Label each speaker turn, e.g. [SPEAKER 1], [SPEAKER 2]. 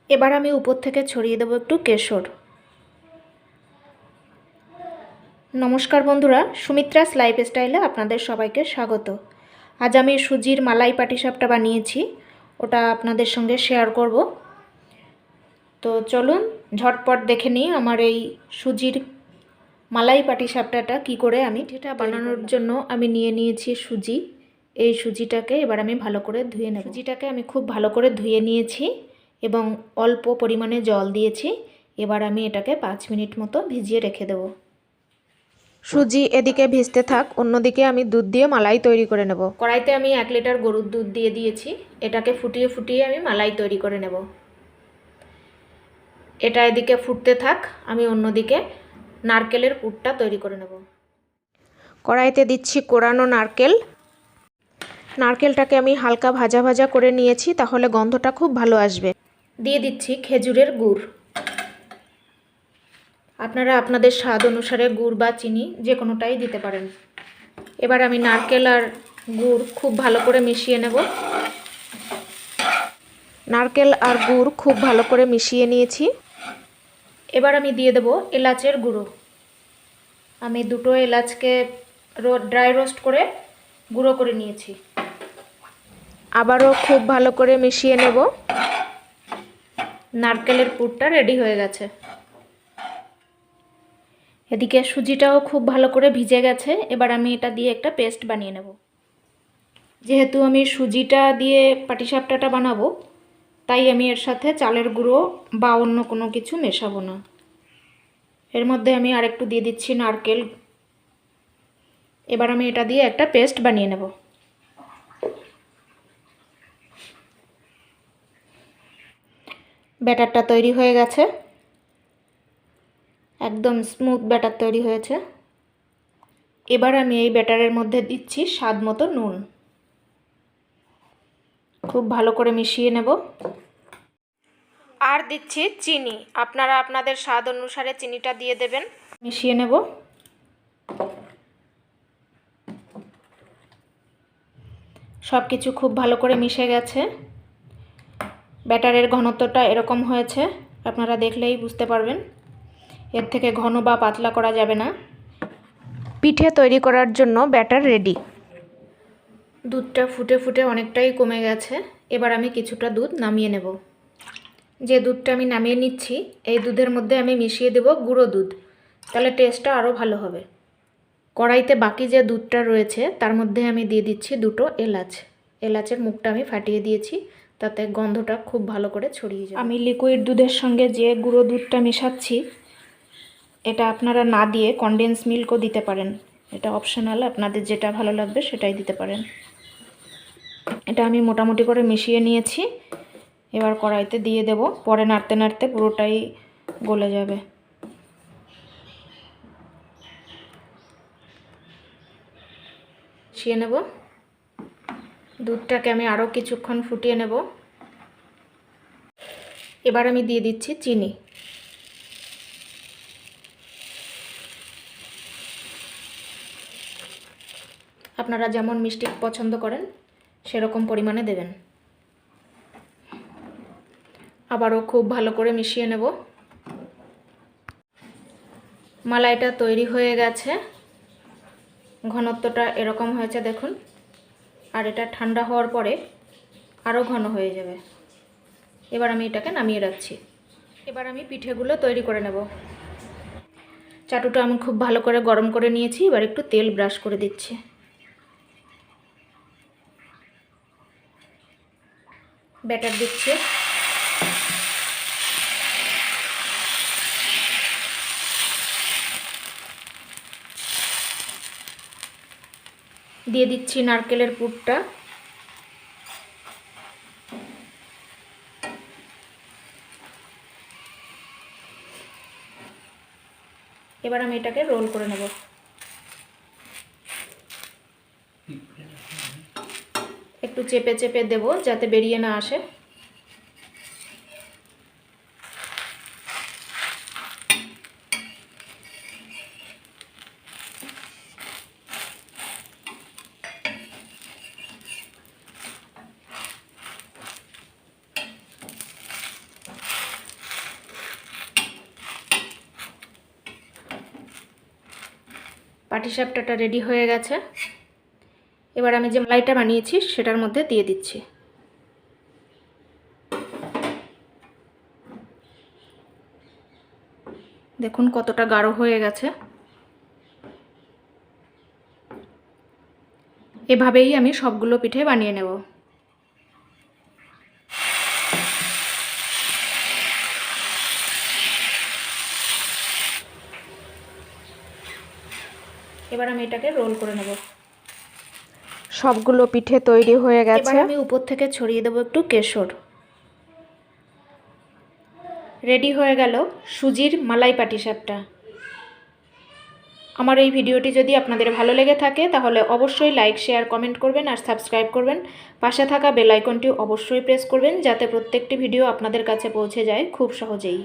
[SPEAKER 1] এবার আমি উপর থেকে ছড়িয়ে দেবো একটু কেশর। নমস্কার বন্ধুরা, সুমিত্রাস লাইফস্টাইলে আপনাদের সবাইকে স্বাগত। আজ আমি সুজির মালাই পাটিসাপটা বানিয়েছি, ওটা আপনাদের সঙ্গে শেয়ার করব। তো চলুন ঝটপট দেখে নিই আমার এই সুজির মালাই পাটিসাপটাটা কী করে আমি এটা বানানোর জন্য আমি নিয়ে নিয়েছি সুজি। এই সুজিটাকে এবার আমি ভালো করে ধুয়ে নেব। সুজিটাকে আমি খুব ভালো করে ধুয়ে নিয়েছি এবং অল্প পরিমাণে জল দিয়েছি। এবার আমি এটাকে 5 মিনিট মতো ভিজিয়ে রেখে দেব। সুজি এদিকে ভিজতে থাক, অন্যদিকে আমি দুধ দিয়ে মালাই তৈরি করে নেব। কড়াইতে আমি 1 লিটার গরুর দুধ দিয়ে দিয়েছি। এটাকে ফুটিয়ে ফুটিয়ে আমি মালাই তৈরি করে নেব। এটা এদিকে ফুটতে থাক, আমি অন্যদিকে নারকেলের পুরটা তৈরি করে নেব। কড়াইতে দিচ্ছি কোরানো নারকেল। নারকেলটাকে আমি হালকা ভাজা ভাজা করে নিয়েছি, তাহলে গন্ধটা খুব ভালো আসবে। দিয়ে দিচ্ছি খেজুরের গুড়। আপনারা আপনাদের স্বাদ অনুসারে গুড় বা চিনি যে কোনোটাই দিতে পারেন। এবার আমি নারকেল আর গুড় খুব ভালো করে মিশিয়ে নেব। নারকেল আর গুড় খুব ভালো করে মিশিয়ে নিয়েছি। এবার আমি দিয়ে দেব এলাচের গুঁড়ো। আমি 2টো এলাচকে ড্রাই রোস্ট করে গুঁড়ো করে নিয়েছি। আবারও খুব ভালো করে মিশিয়ে নেব। নারকেলের পুরটা রেডি হয়ে গেছে। এদিকে সুজিটাও খুব ভালো করে ভিজে গেছে। এবার আমি এটা দিয়ে একটা পেস্ট বানিয়ে নেব। যেহেতু আমি সুজিটা দিয়ে পাটিসাপটাটা বানাবো, তাই আমি এর সাথে চালের গুঁড়ো বা অন্য কোনো কিছু মেশাবো না। এর মধ্যে আমি আরেকটু দিয়ে দিচ্ছি নারকেল। এবার আমি এটা দিয়ে একটা পেস্ট বানিয়ে নেব। ব্যাটারটা তৈরি হয়ে গেছে, একদম স্মুথ ব্যাটার তৈরি হয়েছে। এবার আমি এই ব্যাটারের মধ্যে দিচ্ছি স্বাদ মতো নুন। খুব ভালো করে মিশিয়ে নেব। আর দিচ্ছি চিনি, আপনারা আপনাদের স্বাদ অনুসারে চিনিটা দিয়ে দেবেন। মিশিয়ে নেব। সব কিছু খুব ভালো করে মিশে গেছে। ব্যাটারের ঘনত্বটা এরকম হয়েছে, আপনারা দেখলেই বুঝতে পারবেন। এর থেকে ঘন বা পাতলা করা যাবে না। পিঠে তৈরি করার জন্য ব্যাটার রেডি। দুধটা ফুটে ফুটে অনেকটাই কমে গেছে। এবার আমি কিছুটা দুধ নামিয়ে নেব। যে দুধটা আমি নামিয়ে নিচ্ছি, এই দুধের মধ্যে আমি মিশিয়ে দেব গুঁড়ো দুধ, তাহলে টেস্টটা আরও ভালো হবে। কড়াইতে বাকি যে দুধটা রয়েছে তার মধ্যে আমি দিয়ে দিচ্ছি 2টো এলাচ। এলাচের মুখটা আমি ফাটিয়ে দিয়েছি, তাতে গন্ধটা খুব ভালো করে ছড়িয়ে যাবে। আমি লিকুইড দুধের সঙ্গে যে গুঁড়ো দুধটা মেশাচ্ছি, এটা আপনারা না দিয়ে কনডেন্স মিল্কও দিতে পারেন। এটা অপশনাল, আপনাদের যেটা ভালো লাগবে সেটাই দিতে পারেন। এটা আমি মোটামুটি করে মিশিয়ে নিয়েছি। এবার কড়াইতে দিয়ে দেব, পরে নাড়তে নাড়তে পুরোটাই গলে যাবে। মিশিয়ে নেব। দুধটাকে আমি আরও কিছুক্ষণ ফুটিয়ে নেব। এবার আমি দিয়ে দিচ্ছি চিনি। আপনারা যেমন মিষ্টি পছন্দ করেন সেরকম পরিমাণে দেবেন। আবারও খুব ভালো করে মিশিয়ে নেব। মালাইটা তৈরি হয়ে গেছে। ঘনত্বটা এরকম হয়েছে দেখুন। আর এটা ঠান্ডা হওয়ার পরে আরও ঘন হয়ে যাবে। এবার আমি এটাকে নামিয়ে রাখছি। এবার আমি পিঠেগুলো তৈরি করে নেব। চাটুটা আমি খুব ভালো করে গরম করে নিয়েছি। এবার একটু তেল ব্রাশ করে দিচ্ছি। ব্যাটার দিচ্ছি। দিয়ে দিচ্ছি নারকেলের পুরটা। এবার আমি এটাকে রোল করে নেব। একটু চেপে চেপে দেব যাতে বেরিয়ে না আসে। পাটিসাপটাটা রেডি হয়ে গেছে। এবার আমি যে মালাইটা বানিয়েছি সেটার মধ্যে দিয়ে দিচ্ছি। দেখুন কতটা গাঢ় হয়ে গেছে। এভাবেই আমি সবগুলো পিঠে বানিয়ে নেব। এবার আমি এটাকে রোল করে নেব।
[SPEAKER 2] সবগুলো পিঠে তৈরি হয়ে গেছে।
[SPEAKER 1] এবার আমি উপর থেকে ছড়িয়ে দেবো একটু কেশর। রেডি হয়ে গেল সুজির মালাই পাটিসাপটা। আমার এই ভিডিওটি যদি আপনাদের ভালো লেগে থাকে তাহলে অবশ্যই লাইক, শেয়ার, কমেন্ট করবেন আর সাবস্ক্রাইব করবেন। পাশে থাকা বেল আইকনটি অবশ্যই প্রেস করবেন যাতে প্রত্যেকটি ভিডিও আপনাদের কাছে পৌঁছে যায় খুব সহজেই।